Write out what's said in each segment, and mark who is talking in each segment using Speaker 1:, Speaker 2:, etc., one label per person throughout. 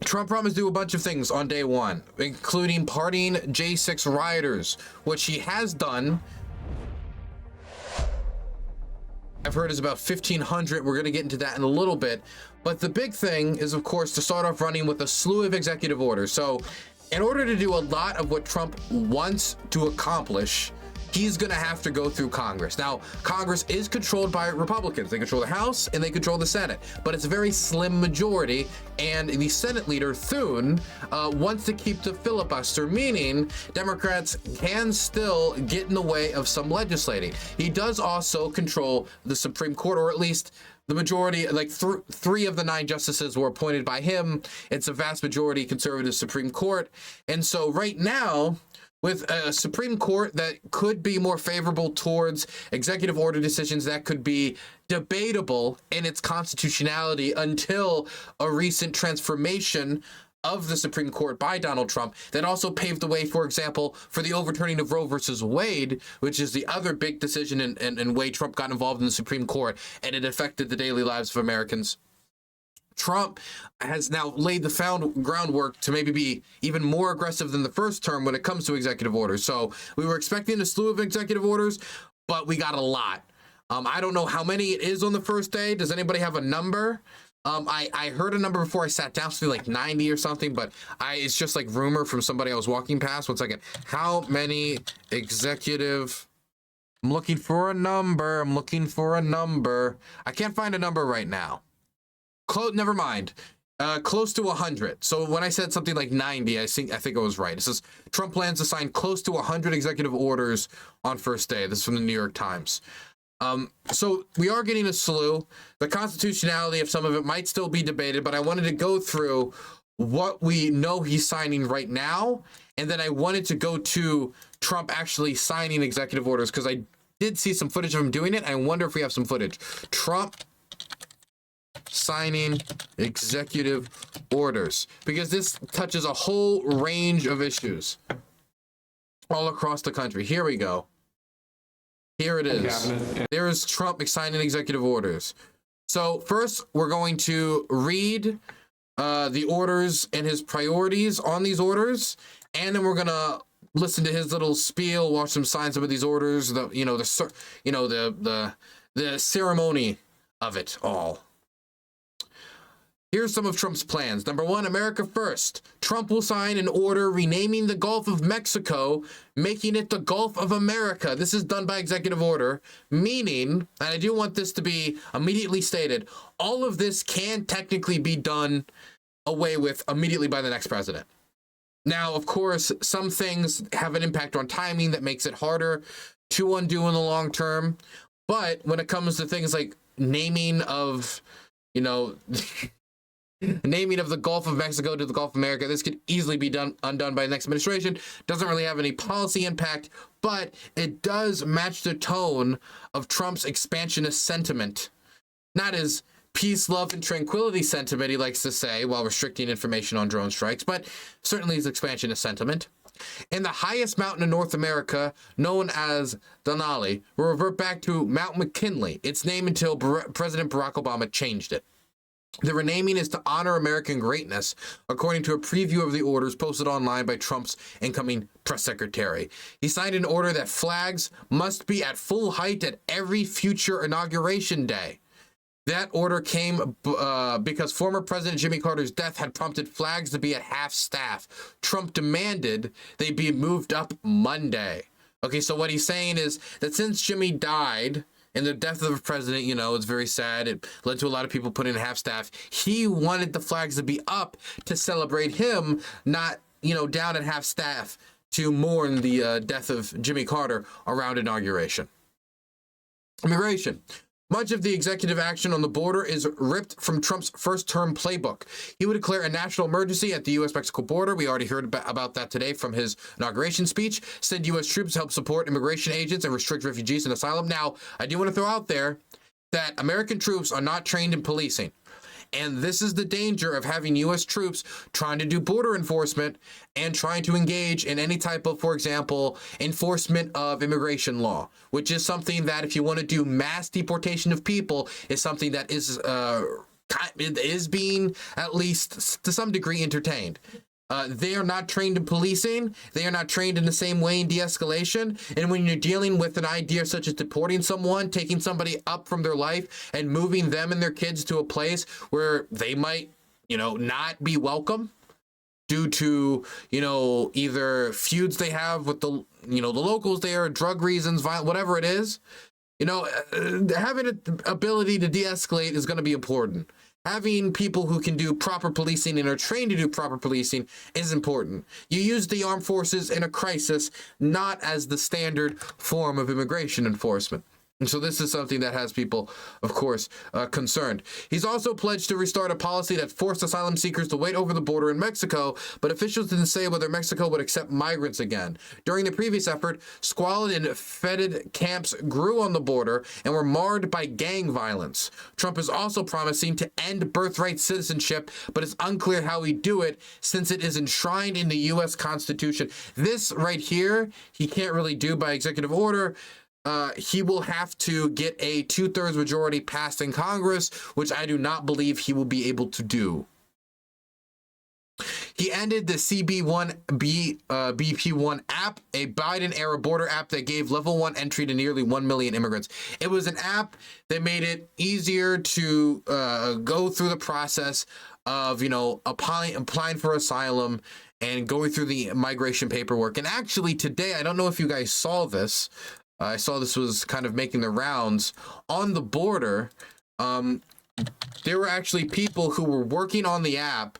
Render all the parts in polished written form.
Speaker 1: Trump promised to do a bunch of things on day one, including pardoning J6 rioters, which he has done. I've heard is about 1,500. We're going to get into that in a little bit. But the big thing is, of course, to start off running with a slew of executive orders. So in order to do a lot of what Trump wants to accomplish, he's going to have to go through Congress. Now, Congress is controlled by Republicans. They control the House and they control the Senate, but it's a very slim majority. And the Senate leader, Thune, wants to keep the filibuster, meaning Democrats can still get in the way of some legislating. He does also control the Supreme Court, or at least the majority, like three of the 9 justices were appointed by him. It's a vast majority conservative Supreme Court. And so right now, with a Supreme Court that could be more favorable towards executive order decisions that could be debatable in its constitutionality until a recent transformation of the Supreme Court by Donald Trump that also paved the way, for example, for the overturning of Roe versus Wade, which is the other big decision and way Trump got involved in the Supreme Court, and it affected the daily lives of Americans. Trump has now laid the groundwork to maybe be even more aggressive than the first term when it comes to executive orders. So we were expecting a slew of executive orders, but we got a lot. I don't know how many it is on the first day. Does anybody have a number? I heard a number before I sat down, something like 90 or something, but it's just like rumor from somebody I was walking past. 1 second. How many executive... I'm looking for a number. I can't find a number right now. Never mind. Close to 100. So when I said something like 90, I think I was right. It says Trump plans to sign close to 100 executive orders on first day. This is from the New York Times. So we are getting a slew. The constitutionality of some of it might still be debated, but I wanted to go through what we know he's signing right now, and then I wanted to go to Trump actually signing executive orders, because I did see some footage of him doing it. I wonder if we have some footage. Trump signing executive orders, because this touches a whole range of issues all across the country. Here we go. Here it is. There is Trump signing executive orders. So first, we're going to read the orders and his priorities on these orders, and then we're gonna listen to his little spiel, watch some signs of these orders, the ceremony of it all. Here's some of Trump's plans. Number 1, America First. Trump will sign an order renaming the Gulf of Mexico, making it the Gulf of America. This is done by executive order, meaning, and I do want this to be immediately stated, all of this can technically be done away with immediately by the next president. Now, of course, some things have an impact on timing that makes it harder to undo in the long term. But when it comes to things like naming of, naming of the Gulf of Mexico to the Gulf of America, this could easily be undone by the next administration. Doesn't really have any policy impact, but it does match the tone of Trump's expansionist sentiment. Not as peace, love, and tranquility sentiment he likes to say while restricting information on drone strikes, but certainly his expansionist sentiment. And the highest mountain in North America, known as Denali, will revert back to Mount McKinley, its name until President Barack Obama changed it. The renaming is to honor American greatness, according to a preview of the orders posted online by Trump's incoming press secretary. He signed an order that flags must be at full height at every future inauguration day. That order came because former President Jimmy Carter's death had prompted flags to be at half staff. Trump demanded they be moved up Monday. Okay, so what he's saying is that since Jimmy died, and the death of the president, it's very sad. It led to a lot of people putting in half staff. He wanted the flags to be up to celebrate him, not, down at half staff to mourn the death of Jimmy Carter around inauguration. Immigration. Much of the executive action on the border is ripped from Trump's first-term playbook. He would declare a national emergency at the U.S.-Mexico border. We already heard about that today from his inauguration speech. Send U.S. troops to help support immigration agents and restrict refugees and asylum. Now, I do want to throw out there that American troops are not trained in policing. And this is the danger of having U.S. troops trying to do border enforcement and trying to engage in any type of, for example, enforcement of immigration law, which is something that if you want to do mass deportation of people is something that is is being at least to some degree entertained. They are not trained in policing. They are not trained in the same way in de-escalation. And when you're dealing with an idea such as deporting someone, taking somebody up from their life and moving them and their kids to a place where they might, not be welcome due to, either feuds they have with the locals there, drug reasons, whatever it is, having an ability to de-escalate is going to be important. Having people who can do proper policing and are trained to do proper policing is important. You use the armed forces in a crisis, not as the standard form of immigration enforcement. And so this is something that has people, of course, concerned. He's also pledged to restart a policy that forced asylum seekers to wait over the border in Mexico, but officials didn't say whether Mexico would accept migrants again. During the previous effort, squalid and fetid camps grew on the border and were marred by gang violence. Trump is also promising to end birthright citizenship, but it's unclear how he'd do it since it is enshrined in the U.S. Constitution. This right here, he can't really do by executive order. He will have to get a 2/3 majority passed in Congress, which I do not believe he will be able to do. He ended the BP1 app, a Biden-era border app that gave level 1 entry to nearly 1 million immigrants. It was an app that made it easier to go through the process of, applying for asylum and going through the migration paperwork. And actually today, I don't know if you guys saw this, I saw this was kind of making the rounds on the border. There were actually people who were working on the app,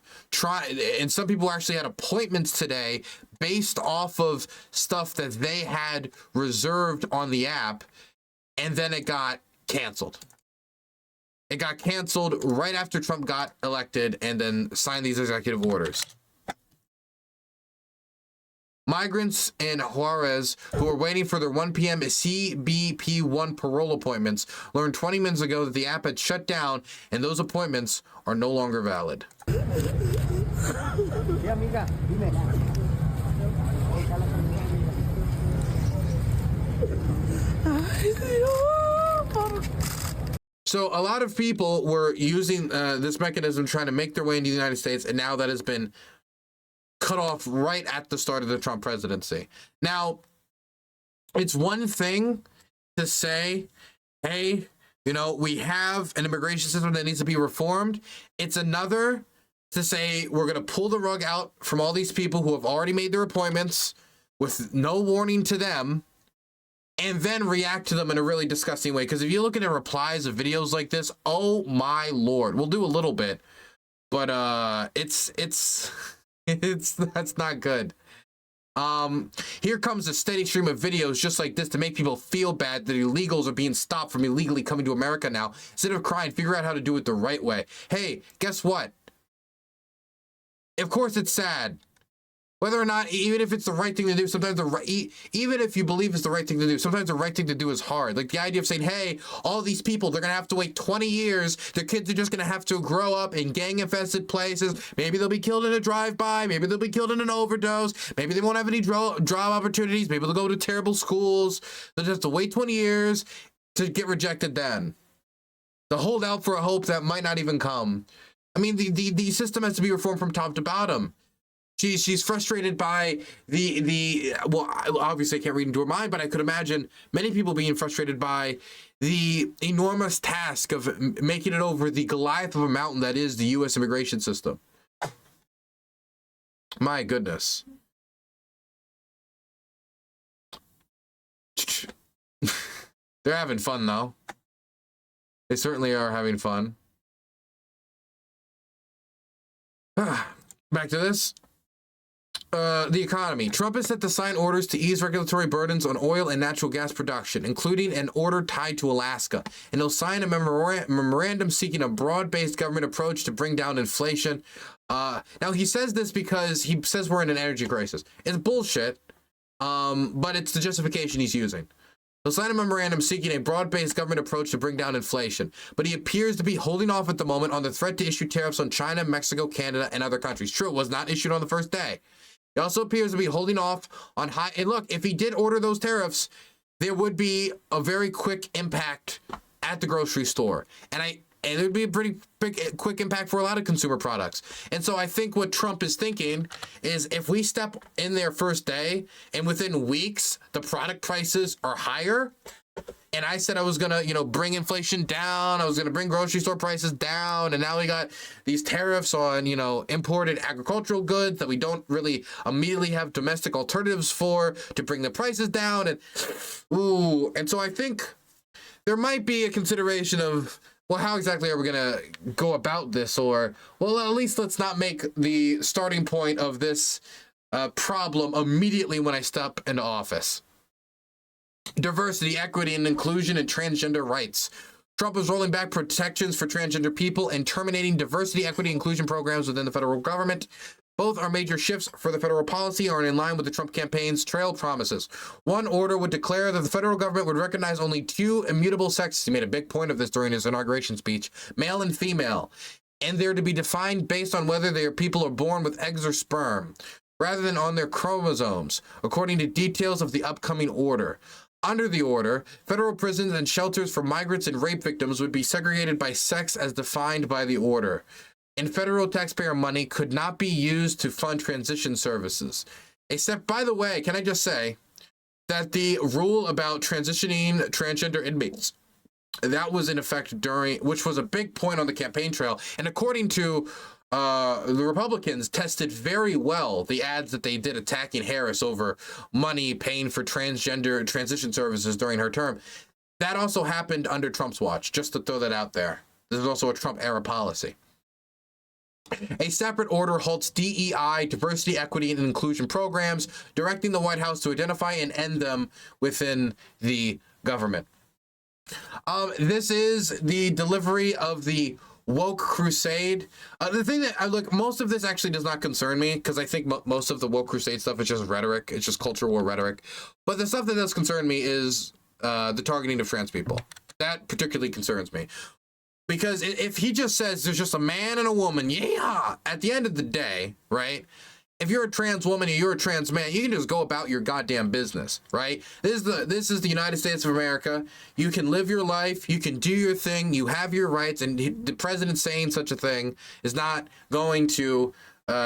Speaker 1: and some people actually had appointments today based off of stuff that they had reserved on the app, and then it got canceled. It got canceled right after Trump got elected and then signed these executive orders. Migrants in Juarez who are waiting for their 1 p.m. CBP1 parole appointments learned 20 minutes ago that the app had shut down and those appointments are no longer valid. So a lot of people were using this mechanism trying to make their way into the United States, and now that has been cut off right at the start of the Trump presidency. Now, it's one thing to say, hey, we have an immigration system that needs to be reformed. It's another to say we're going to pull the rug out from all these people who have already made their appointments with no warning to them and then react to them in a really disgusting way. Because if you look at the replies of videos like this, oh my Lord, we'll do a little bit, but that's not good. Here comes a steady stream of videos just like this to make people feel bad that illegals are being stopped from illegally coming to America now. Instead of crying, figure out how to do it the right way. Hey, guess what? Of course it's sad. Whether or not, even if it's the right thing to do, sometimes even if you believe it's the right thing to do, sometimes the right thing to do is hard. Like the idea of saying, hey, all these people, they're going to have to wait 20 years. Their kids are just going to have to grow up in gang-infested places. Maybe they'll be killed in a drive-by. Maybe they'll be killed in an overdose. Maybe they won't have any job opportunities. Maybe they'll go to terrible schools. They'll just have to wait 20 years to get rejected then. To hold out for a hope that might not even come. I mean, the system has to be reformed from top to bottom. She's frustrated by well, obviously I can't read into her mind, but I could imagine many people being frustrated by the enormous task of making it over the Goliath of a mountain that is the U.S. immigration system. My goodness. They're having fun, though. They certainly are having fun. Back to this. The economy. Trump is set to sign orders to ease regulatory burdens on oil and natural gas production, including an order tied to Alaska. And he'll sign a memorandum seeking a broad-based government approach to bring down inflation. Now, he says this because he says we're in an energy crisis. It's bullshit, but it's the justification he's using. He'll sign a memorandum seeking a broad-based government approach to bring down inflation, but he appears to be holding off at the moment on the threat to issue tariffs on China, Mexico, Canada, and other countries. True, it was not issued on the first day. He also appears to be holding off on high... And look, if he did order those tariffs, there would be a very quick impact at the grocery store. And And it would be a pretty big, quick impact for a lot of consumer products. And so I think what Trump is thinking is if we step in there first day and within weeks, the product prices are higher, and I said I was going to, bring inflation down, I was going to bring grocery store prices down, and now we got these tariffs on, imported agricultural goods that we don't really immediately have domestic alternatives for to bring the prices down. And so I think there might be a consideration of, well, how exactly are we going to go about this? Or, well, at least let's not make the starting point of this problem immediately when I step into office. Diversity, equity, and inclusion and transgender rights. Trump is rolling back protections for transgender people and terminating diversity, equity, inclusion programs within the federal government. Both are major shifts for the federal policy and are in line with the Trump campaign's trail promises. One order would declare that the federal government would recognize only two immutable sexes. He made a big point of this during his inauguration speech, male and female, and they're to be defined based on whether their people are born with eggs or sperm, rather than on their chromosomes, according to details of the upcoming order. Under the order, federal prisons and shelters for migrants and rape victims would be segregated by sex as defined by the order, and federal taxpayer money could not be used to fund transition services. Except, by the way, can I just say that the rule about transitioning transgender inmates, that was in effect which was a big point on the campaign trail, and according to the Republicans tested very well the ads that they did attacking Harris over money paying for transgender transition services during her term. That also happened under Trump's watch, just to throw that out there. This is also a Trump-era policy. A separate order halts DEI, diversity, equity, and inclusion programs, directing the White House to identify and end them within the government. This is the delivery of the woke crusade. The thing that look, most of this actually does not concern me, because I think most of the woke crusade stuff is just rhetoric. It's just culture war rhetoric. But the stuff that does concern me is the targeting of trans people. That particularly concerns me, because if he just says there's just a man and a woman, yeah, at the end of the day, right? If you're a trans woman or you're a trans man, you can just go about your goddamn business, right? This is the United States of America. You can live your life. You can do your thing. You have your rights. And the president saying such a thing is not going to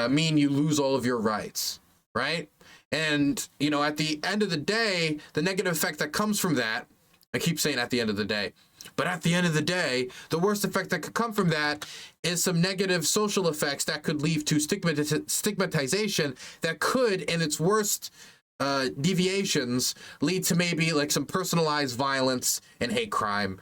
Speaker 1: mean you lose all of your rights, right? And, at the end of the day, the negative effect that comes from that, I keep saying at the end of the day, but at the end of the day, the worst effect that could come from that is some negative social effects that could lead to stigmatization that could, in its worst deviations, lead to maybe like some personalized violence and hate crime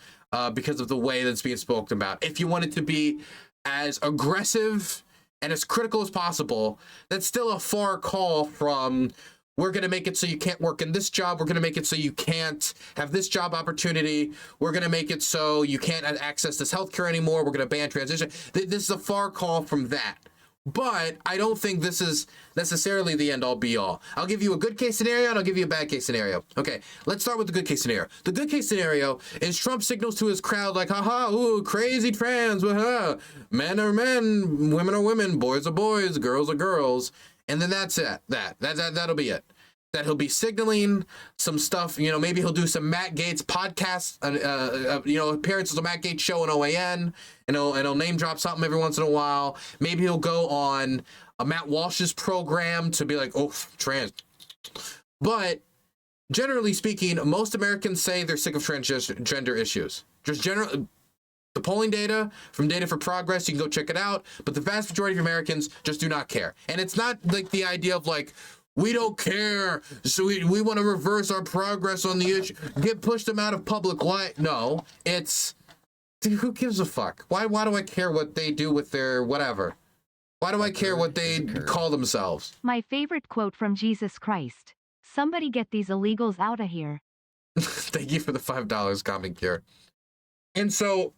Speaker 1: because of the way that's being spoken about. If you want it to be as aggressive and as critical as possible, that's still a far call from, we're going to make it so you can't work in this job. We're going to make it so you can't have this job opportunity. We're going to make it so you can't access this healthcare anymore. We're going to ban transition. This is a far call from that. But I don't think this is necessarily the end all be all. I'll give you a good case scenario and I'll give you a bad case scenario. Okay, let's start with the good case scenario. The good case scenario is Trump signals to his crowd like, haha, ooh, crazy trans, men are men, women are women, boys are boys, girls are girls. And then that's it. That'll be it. That he'll be signaling some stuff. Maybe he'll do some Matt Gaetz podcast, appearances on Matt Gaetz show on OAN, and he'll name drop something every once in a while. Maybe he'll go on a Matt Walsh's program to be like, oh, trans. But generally speaking, most Americans say they're sick of transgender issues. Just generally. The polling data from Data for Progress, you can go check it out, but the vast majority of Americans just do not care. And it's not like the idea of like, we don't care, so we want to reverse our progress on the issue, push them out of public life. No, it's, dude, who gives a fuck? Why do I care what they do with their whatever? Why do I care what they call themselves?
Speaker 2: My favorite quote from Jesus Christ. Somebody get these illegals out of here.
Speaker 1: Thank you for the $5, Common Cure. And so,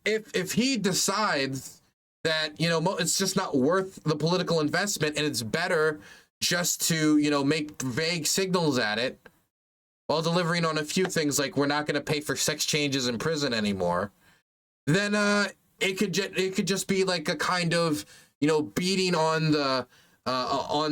Speaker 1: if he decides that, it's just not worth the political investment and it's better just to, make vague signals at it while delivering on a few things like we're not going to pay for sex changes in prison anymore, then it could just be like a kind of, beating on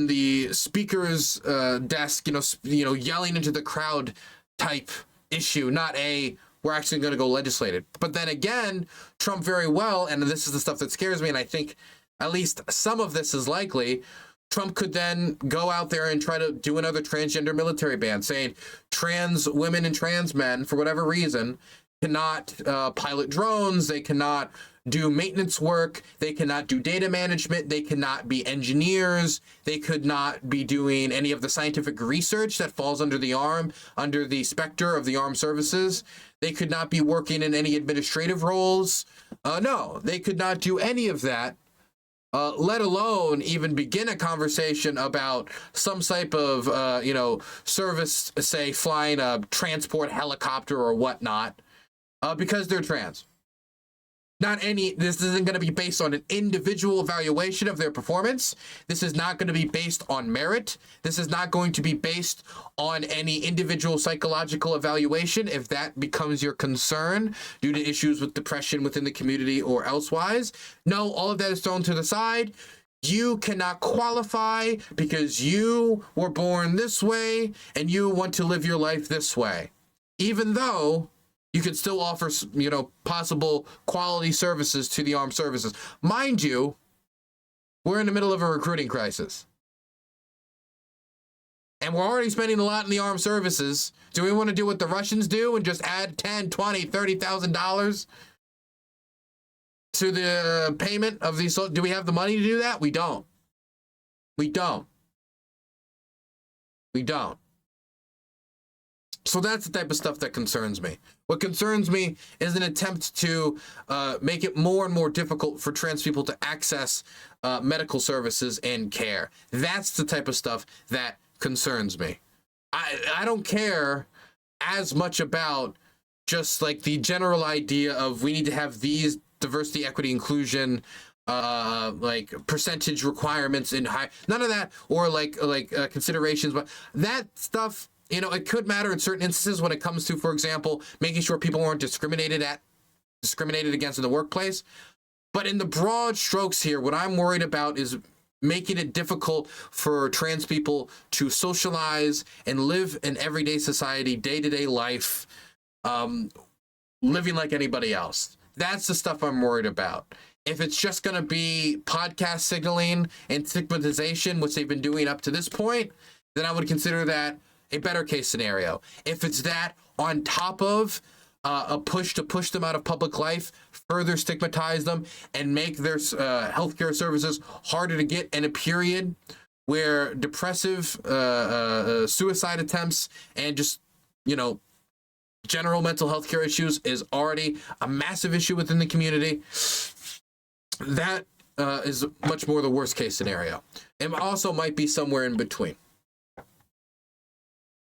Speaker 1: the speaker's desk, yelling into the crowd type issue, not a we're actually going to go legislate it. But then again, Trump very well, and this is the stuff that scares me, and I think at least some of this is likely, Trump could then go out there and try to do another transgender military ban, saying trans women and trans men, for whatever reason, cannot pilot drones, they cannot do maintenance work, they cannot do data management, they cannot be engineers, they could not be doing any of the scientific research that falls under the specter of the armed services. They could not be working in any administrative roles. No, they could not do any of that. Let alone even begin a conversation about some type of, service, say, flying a transport helicopter or whatnot, because they're trans. This isn't going to be based on an individual evaluation of their performance. This is not going to be based on merit. This is not going to be based on any individual psychological evaluation, if that becomes your concern due to issues with depression within the community or elsewise. No, all of that is thrown to the side. You cannot qualify because you were born this way and you want to live your life this way, even though you can still offer, possible quality services to the armed services. Mind you, we're in the middle of a recruiting crisis. And we're already spending a lot in the armed services. Do we want to do what the Russians do and just add $10,000, $20,000, $30,000 to the payment of these? Do we have the money to do that? We don't. We don't. We don't. So that's the type of stuff that concerns me. What concerns me is an attempt to make it more and more difficult for trans people to access medical services and care. That's the type of stuff that concerns me. I don't care as much about just like the general idea of we need to have these diversity, equity, inclusion, like percentage requirements in high, none of that, or like considerations, but that stuff. It could matter in certain instances when it comes to, for example, making sure people aren't discriminated against in the workplace. But in the broad strokes here, what I'm worried about is making it difficult for trans people to socialize and live in everyday society, day-to-day life, living like anybody else. That's the stuff I'm worried about. If it's just going to be podcast signaling and stigmatization, which they've been doing up to this point, then I would consider that a better case scenario. If it's that on top of a push to push them out of public life, further stigmatize them, and make their healthcare services harder to get in a period where depressive suicide attempts and just, general mental health care issues is already a massive issue within the community, that is much more the worst case scenario. And also might be somewhere in between.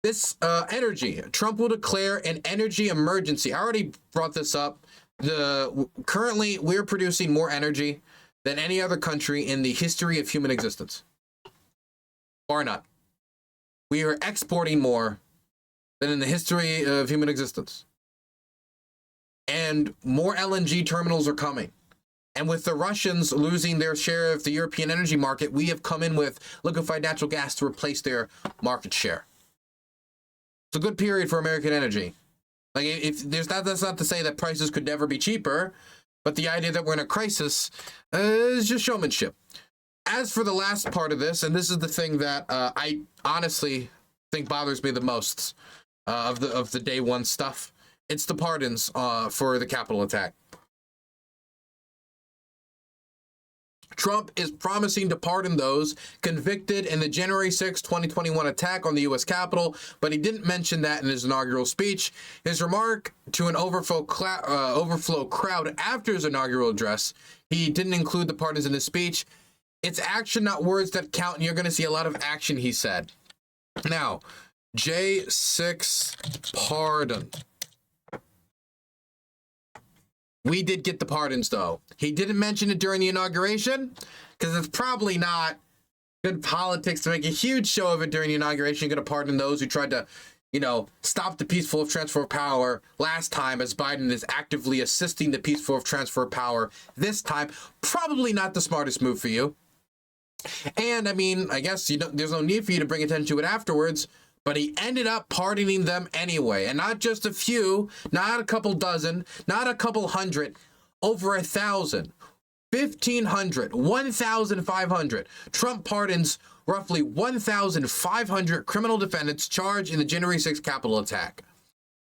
Speaker 1: This energy, Trump will declare an energy emergency. I already brought this up. Currently, we're producing more energy than any other country in the history of human existence. Bar none. We are exporting more than in the history of human existence. And more LNG terminals are coming. And with the Russians losing their share of the European energy market, we have come in with liquefied natural gas to replace their market share. It's a good period for American energy. Like, that's not to say that prices could never be cheaper, but the idea that we're in a crisis is just showmanship. As for the last part of this, and this is the thing that I honestly think bothers me the most of the day one stuff, it's the pardons for the Capitol attack. Trump is promising to pardon those convicted in the January 6, 2021 attack on the U.S. Capitol, but he didn't mention that in his inaugural speech. His remark to an overflow crowd after his inaugural address, he didn't include the pardons in his speech. It's action, not words, that count, and you're going to see a lot of action, he said. Now, J6 pardon. We did get the pardons, though. He didn't mention it during the inauguration because it's probably not good politics to make a huge show of it during the inauguration. You're going to pardon those who tried to, stop the peaceful transfer of power last time, as Biden is actively assisting the peaceful transfer of power this time. Probably not the smartest move for you. And, I guess there's no need for you to bring attention to it afterwards. But he ended up pardoning them anyway. And not just a few, not a couple dozen, not a couple hundred, over 1,000, 1,500, 1,500. Trump pardons roughly 1,500 criminal defendants charged in the January 6th Capitol attack.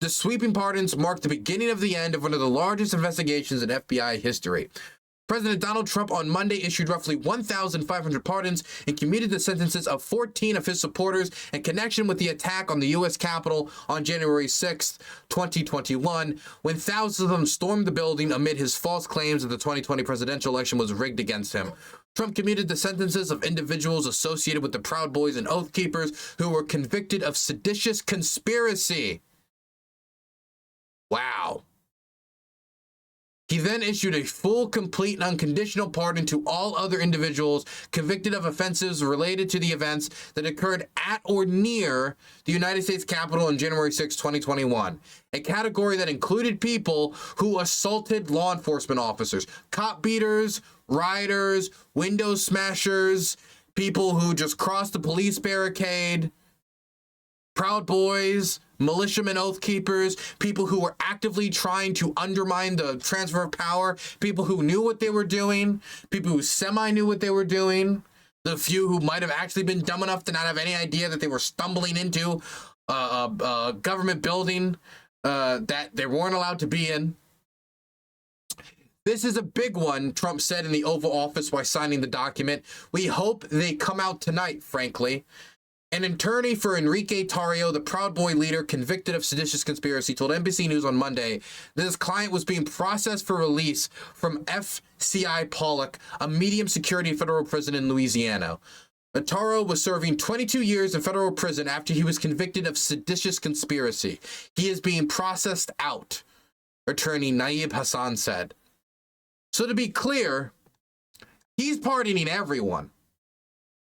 Speaker 1: The sweeping pardons marked the beginning of the end of one of the largest investigations in FBI history. President Donald Trump on Monday issued roughly 1,500 pardons and commuted the sentences of 14 of his supporters in connection with the attack on the U.S. Capitol on January 6, 2021, when thousands of them stormed the building amid his false claims that the 2020 presidential election was rigged against him. Trump commuted the sentences of individuals associated with the Proud Boys and Oath Keepers who were convicted of seditious conspiracy. Wow. He then issued a full, complete, and unconditional pardon to all other individuals convicted of offenses related to the events that occurred at or near the United States Capitol on January 6, 2021, a category that included people who assaulted law enforcement officers, cop beaters, rioters, window smashers, people who just crossed the police barricade, Proud Boys, militiamen, Oath Keepers, people who were actively trying to undermine the transfer of power, people who knew what they were doing, people who semi-knew what they were doing, the few who might have actually been dumb enough to not have any idea that they were stumbling into a government building that they weren't allowed to be in. This is a big one, Trump said in the Oval Office while signing the document. We hope they come out tonight, frankly. An attorney for Enrique Tarrio, the Proud Boy leader convicted of seditious conspiracy, told NBC News on Monday that his client was being processed for release from FCI Pollock, a medium security federal prison in Louisiana. Tarrio was serving 22 years in federal prison after he was convicted of seditious conspiracy. He is being processed out, attorney Naib Hassan said. So to be clear, he's pardoning everyone.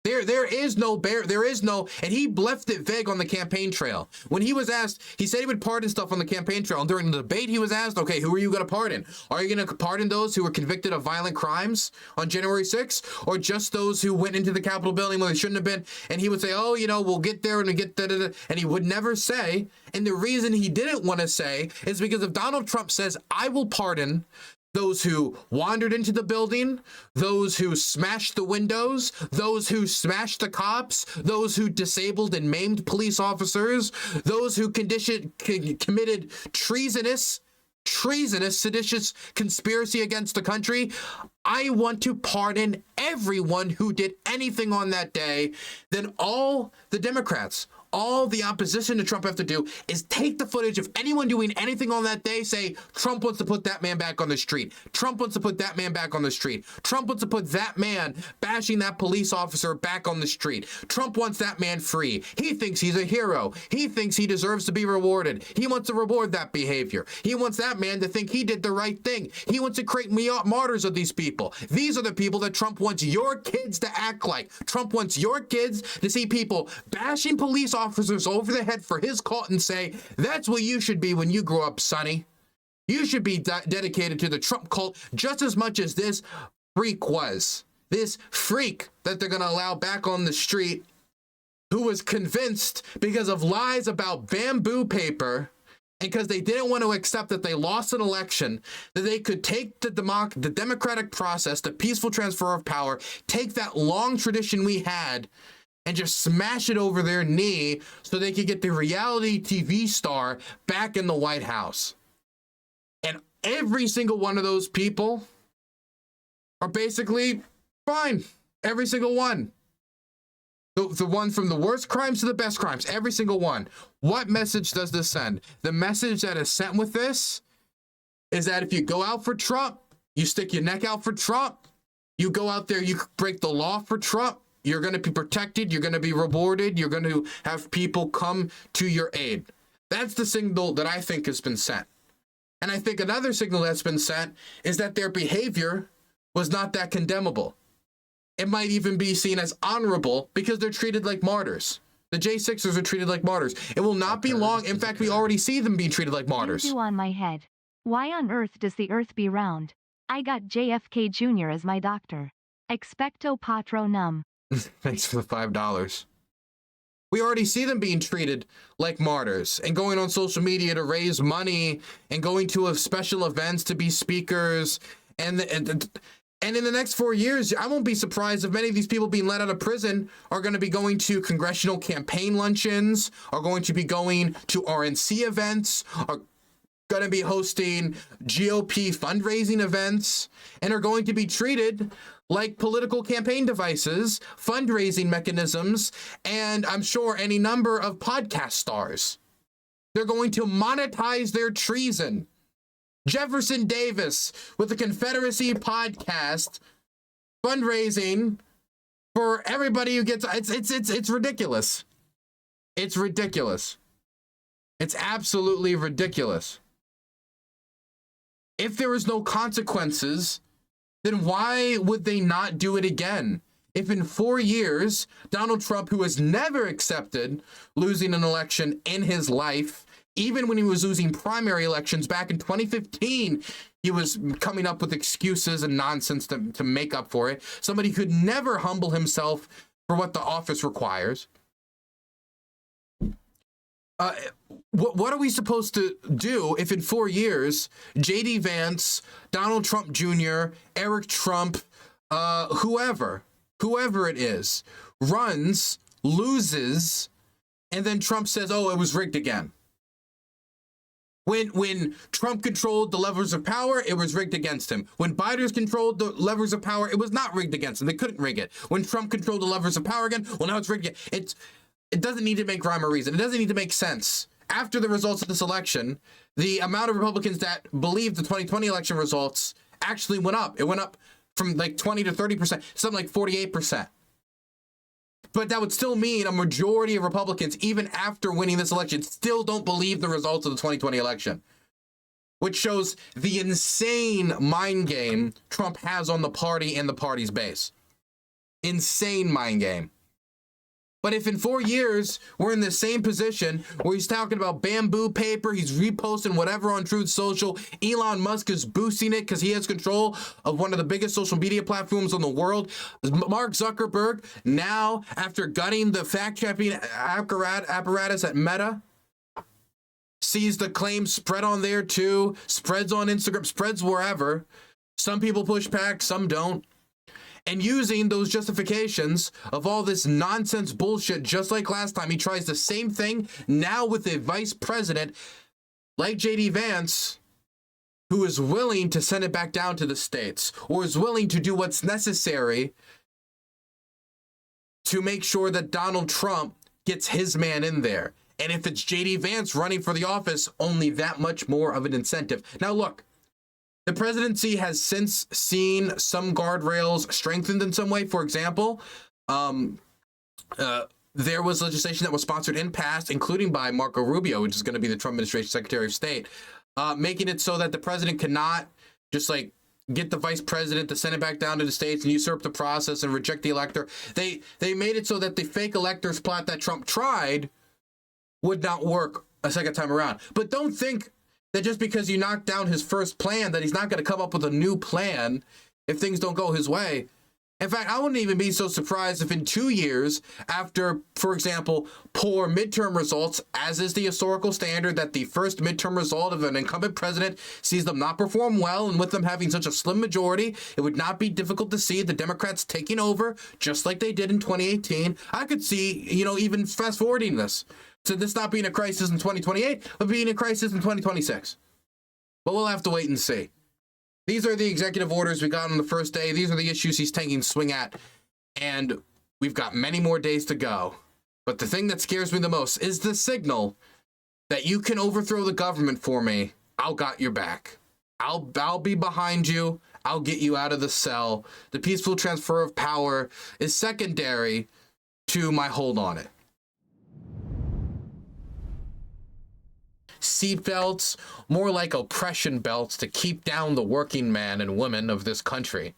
Speaker 1: There is no, and he left it vague on the campaign trail. When he was asked, he said he would pardon stuff on the campaign trail. And during the debate, he was asked, okay, who are you going to pardon? Are you going to pardon those who were convicted of violent crimes on January 6th? Or just those who went into the Capitol building where they shouldn't have been? And he would say, oh, you know, we'll get there and get da-da-da. And he would never say. And the reason he didn't want to say is because if Donald Trump says, I will pardon those who wandered into the building, those who smashed the windows, those who smashed the cops, those who disabled and maimed police officers, those who committed treasonous, seditious conspiracy against the country. I want to pardon everyone who did anything on that day. Then all the Democrats, all the opposition to Trump have to do is take the footage of anyone doing anything on that day, say, Trump wants to put that man back on the street. Trump wants to put that man back on the street. Trump wants to put that man bashing that police officer back on the street. Trump wants that man free. He thinks he's a hero. He thinks he deserves to be rewarded. He wants to reward that behavior. He wants that man to think he did the right thing. He wants to create martyrs of these people. These are the people that Trump wants your kids to act like. Trump wants your kids to see people bashing police officers over the head for his cult and say, that's what you should be when you grow up, sonny. You should be dedicated to the Trump cult just as much as this freak was. This freak that they're going to allow back on the street who was convinced because of lies about bamboo paper and because they didn't want to accept that they lost an election, that they could take the democratic process, the peaceful transfer of power, take that long tradition we had and just smash it over their knee so they could get the reality TV star back in the White House. And every single one of those people are basically fine. Every single one. The one from the worst crimes to the best crimes. Every single one. What message does this send? The message that is sent with this is that if you go out for Trump, you stick your neck out for Trump, you go out there, you break the law for Trump, you're going to be protected. You're going to be rewarded. You're going to have people come to your aid. That's the signal that I think has been sent. And I think another signal that's been sent is that their behavior was not that condemnable. It might even be seen as honorable because they're treated like martyrs. The J6ers are treated like martyrs. It will not be long. In fact, we already see them being treated like martyrs.
Speaker 2: You on my head. Why on earth does the earth be round? I got JFK Jr. as my doctor. Expecto patronum.
Speaker 1: Thanks for the $5. We already see them being treated like martyrs and going on social media to raise money and going to special events to be speakers. And in the next 4 years, I won't be surprised if many of these people being let out of prison are going to be going to congressional campaign luncheons, are going to be going to RNC events, are going to be hosting GOP fundraising events, and are going to be treated like political campaign devices, fundraising mechanisms, and I'm sure any number of podcast stars. They're going to monetize their treason. Jefferson Davis with the Confederacy podcast fundraising for everybody who gets it's ridiculous. It's ridiculous. It's absolutely ridiculous. If there is no consequences, then why would they not do it again? If in 4 years, Donald Trump, who has never accepted losing an election in his life, even when he was losing primary elections back in 2015, he was coming up with excuses and nonsense to make up for it. Somebody could never humble himself for what the office requires. What are we supposed to do if in 4 years, J.D. Vance, Donald Trump Jr., Eric Trump, whoever it is, runs, loses, and then Trump says, oh, it was rigged again? When Trump controlled the levers of power, it was rigged against him. When Biden controlled the levers of power, it was not rigged against him. They couldn't rig it. When Trump controlled the levers of power again, well, now it's rigged again. It doesn't need to make rhyme or reason. It doesn't need to make sense. After the results of this election, the amount of Republicans that believed the 2020 election results actually went up. It went up from like 20 to 30%, something like 48%. But that would still mean a majority of Republicans, even after winning this election, still don't believe the results of the 2020 election, which shows the insane mind game Trump has on the party and the party's base. Insane mind game. But if in 4 years we're in the same position where he's talking about bamboo paper, he's reposting whatever on Truth Social, Elon Musk is boosting it because he has control of one of the biggest social media platforms in the world. Mark Zuckerberg, now after gutting the fact-checking apparatus at Meta, sees the claims spread on there too, spreads on Instagram, spreads wherever. Some people push back, some don't. And using those justifications of all this nonsense bullshit, just like last time, he tries the same thing now with a vice president like J.D. Vance, who is willing to send it back down to the states, or is willing to do what's necessary to make sure that Donald Trump gets his man in there. And if it's J.D. Vance running for the office, only that much more of an incentive. Now, look. The presidency has since seen some guardrails strengthened in some way. For example, there was legislation that was sponsored and passed, including by Marco Rubio, which is going to be the Trump administration Secretary of State, making it so that the president cannot just like get the vice president to send it back down to the states and usurp the process and reject the elector. They made it so that the fake electors plot that Trump tried would not work a second time around. But don't think that just because you knocked down his first plan, that he's not going to come up with a new plan if things don't go his way. In fact, I wouldn't even be so surprised if in 2 years after, for example, poor midterm results, as is the historical standard that the first midterm result of an incumbent president sees them not perform well, and with them having such a slim majority, it would not be difficult to see the Democrats taking over just like they did in 2018. I could see, even fast forwarding this. So this not being a crisis in 2028, but being a crisis in 2026. But we'll have to wait and see. These are the executive orders we got on the first day. These are the issues he's taking swing at. And we've got many more days to go. But the thing that scares me the most is the signal that you can overthrow the government for me. I'll got your back. I'll be behind you. I'll get you out of the cell. The peaceful transfer of power is secondary to my hold on it. Seatbelts, more like oppression belts to keep down the working man and woman of this country.